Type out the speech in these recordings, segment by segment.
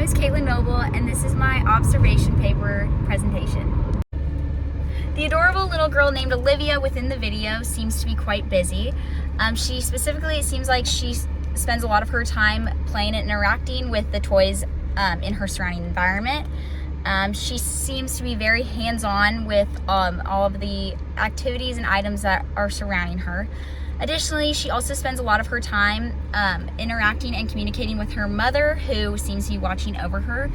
is Kaitlin Noble, and this is my observation paper presentation. The adorable little girl named Olivia within the video seems to be quite busy. It seems like she spends a lot of her time playing and interacting with the toys in her surrounding environment. She seems to be very hands-on with all of the activities and items that are surrounding her. Additionally, she also spends a lot of her time interacting and communicating with her mother, who seems to be watching over her.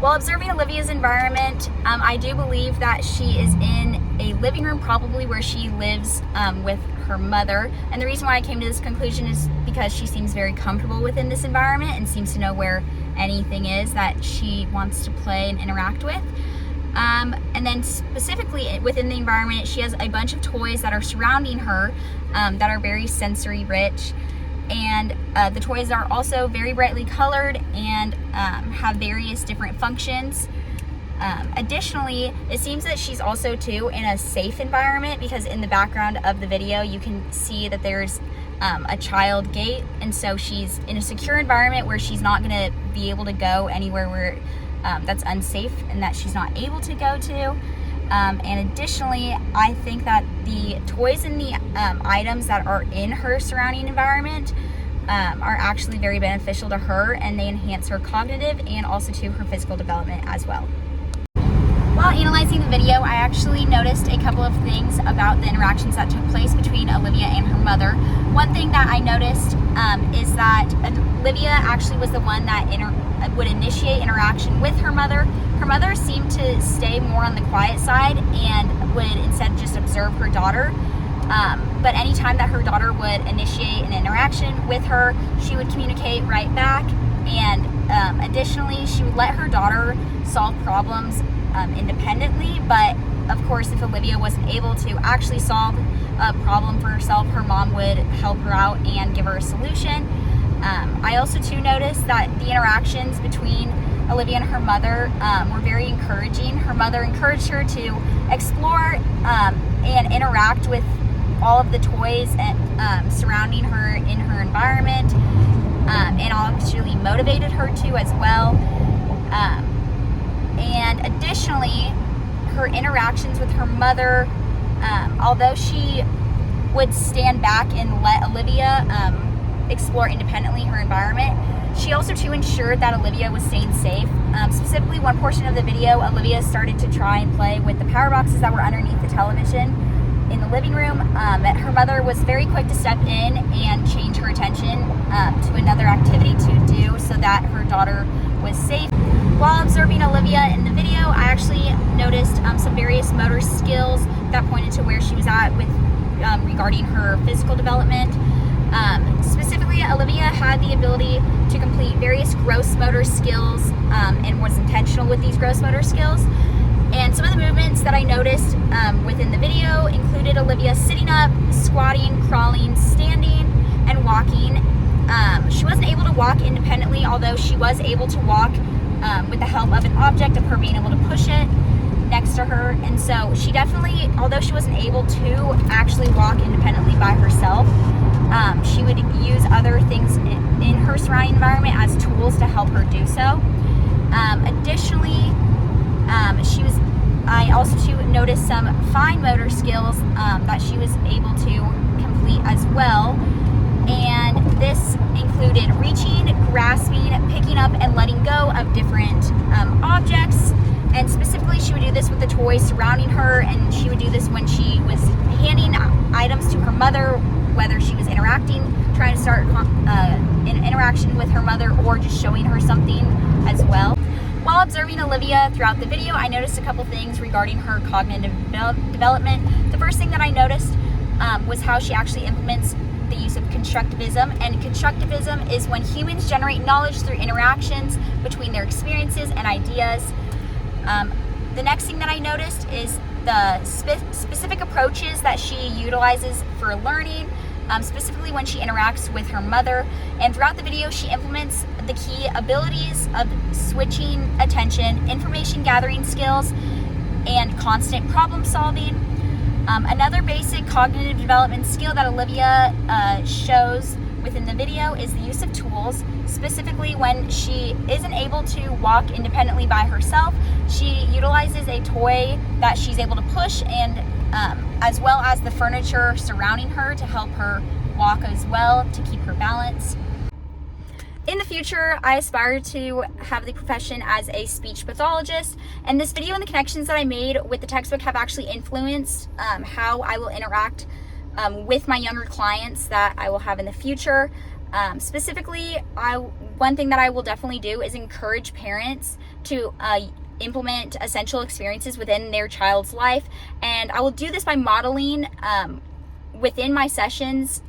While observing Olivia's environment, I do believe that she is in a living room, probably where she lives with her mother. And the reason why I came to this conclusion is because she seems very comfortable within this environment and seems to know where anything is that she wants to play and interact with. And then specifically within the environment, she has a bunch of toys that are surrounding her that are very sensory rich. And the toys are also very brightly colored and have various different functions. Additionally, it seems that she's also too in a safe environment, because in the background of the video you can see that there's a child gate, and so she's in a secure environment where she's not going to be able to go anywhere where that's unsafe and that she's not able to go to. And additionally, I think that the toys and the items that are in her surrounding environment are actually very beneficial to her, and they enhance her cognitive and also to her physical development as well. While analyzing the video, I actually noticed a couple of things about the interactions that took place between Olivia and her mother. One thing that I noticed is that Olivia actually was the one that would initiate interaction with her mother. Her mother seemed to stay more on the quiet side and would instead just observe her daughter. But anytime that her daughter would initiate an interaction with her, she would communicate right back. And additionally, she would let her daughter solve problems independently. But of course, if Olivia wasn't able to actually solve a problem for herself, her mom would help her out and give her a solution. I also too noticed that the interactions between Olivia and her mother were very encouraging. Her mother encouraged her to explore and interact with all of the toys surrounding her in her environment, and actually motivated her to as well. And additionally, her interactions with her mother, although she would stand back and let Olivia explore independently her environment, she also too ensured that Olivia was staying safe. Specifically, one portion of the video, Olivia started to try and play with the power boxes that were underneath the television in the living room. Her mother was very quick to step in and change her attention to another activity to do so that her daughter was safe. While observing Olivia in the video, I actually noticed some various motor skills that pointed to where she was at with regarding her physical development. Specifically, Olivia had the ability to complete various gross motor skills and was intentional with these gross motor skills. And some of the movements that I noticed within the video included Olivia sitting up, squatting, crawling, standing, and walking. She wasn't able to walk independently, although she was able to walk with the help of an object, of her being able to push it next to her. And so she definitely, although she wasn't able to actually walk independently by herself, she would use other things in her surrounding environment as tools to help her do so. Additionally, I also too noticed some fine motor skills that she was able to complete as well. And this included reaching, grasping, picking up, and letting go of different objects. And specifically, she would do this with the toys surrounding her, and she would do this when she was handing items to her mother, whether she was trying to start an interaction with her mother, or just showing her something as well. While observing Olivia throughout the video, I noticed a couple things regarding her cognitive development. The first thing that I noticed was how she actually implements the use of constructivism. And constructivism is when humans generate knowledge through interactions between their experiences and ideas. The next thing that I noticed is the specific approaches that she utilizes for learning, specifically when she interacts with her mother. And throughout the video, she implements the key abilities of switching attention, information gathering skills, and constant problem solving. Another basic cognitive development skill that Olivia shows within the video is the use of tools. Specifically, when she isn't able to walk independently by herself, she utilizes a toy that she's able to push, and as well as the furniture surrounding her to help her walk as well, to keep her balance. In the future, I aspire to have the profession as a speech pathologist, and this video and the connections that I made with the textbook have actually influenced how I will interact with my younger clients that I will have in the future. Specifically, one thing that I will definitely do is encourage parents to implement essential experiences within their child's life, and I will do this by modeling within my sessions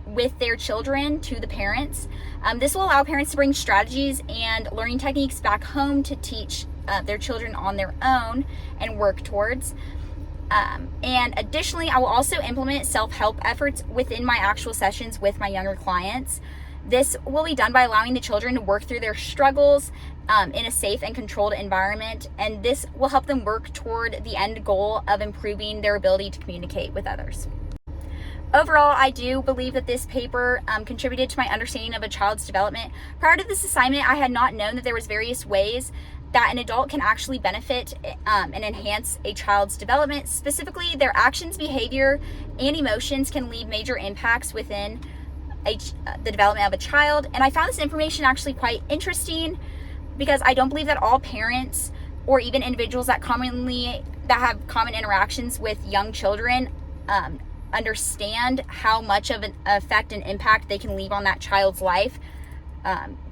with their children to the parents. This will allow parents to bring strategies and learning techniques back home to teach their children on their own and work towards. And additionally, I will also implement self-help efforts within my actual sessions with my younger clients. This will be done by allowing the children to work through their struggles in a safe and controlled environment, and this will help them work toward the end goal of improving their ability to communicate with others. Overall, I do believe that this paper contributed to my understanding of a child's development. Prior to this assignment, I had not known that there was various ways that an adult can actually benefit and enhance a child's development. Specifically, their actions, behavior, and emotions can leave major impacts within the development of a child. And I found this information actually quite interesting, because I don't believe that all parents or even individuals that have common interactions with young children understand how much of an effect and impact they can leave on that child's life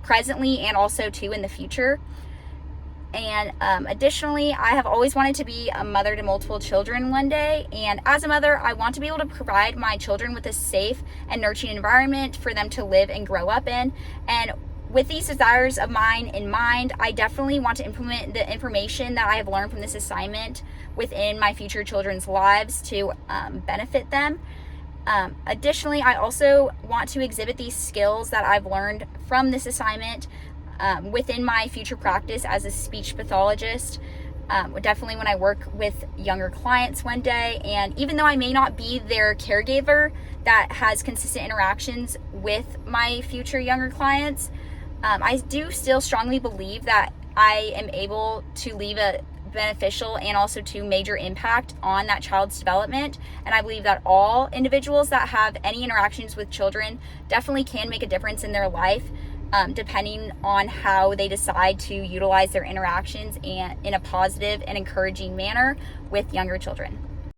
presently, and also too in the future. And additionally, I have always wanted to be a mother to multiple children one day, and as a mother, I want to be able to provide my children with a safe and nurturing environment for them to live and grow up in. And with these desires of mine in mind, I definitely want to implement the information that I have learned from this assignment within my future children's lives to benefit them. Additionally, I also want to exhibit these skills that I've learned from this assignment within my future practice as a speech pathologist. Definitely when I work with younger clients one day, and even though I may not be their caregiver that has consistent interactions with my future younger clients, I do still strongly believe that I am able to leave a beneficial and also to major impact on that child's development. And I believe that all individuals that have any interactions with children definitely can make a difference in their life, depending on how they decide to utilize their interactions and in a positive and encouraging manner with younger children.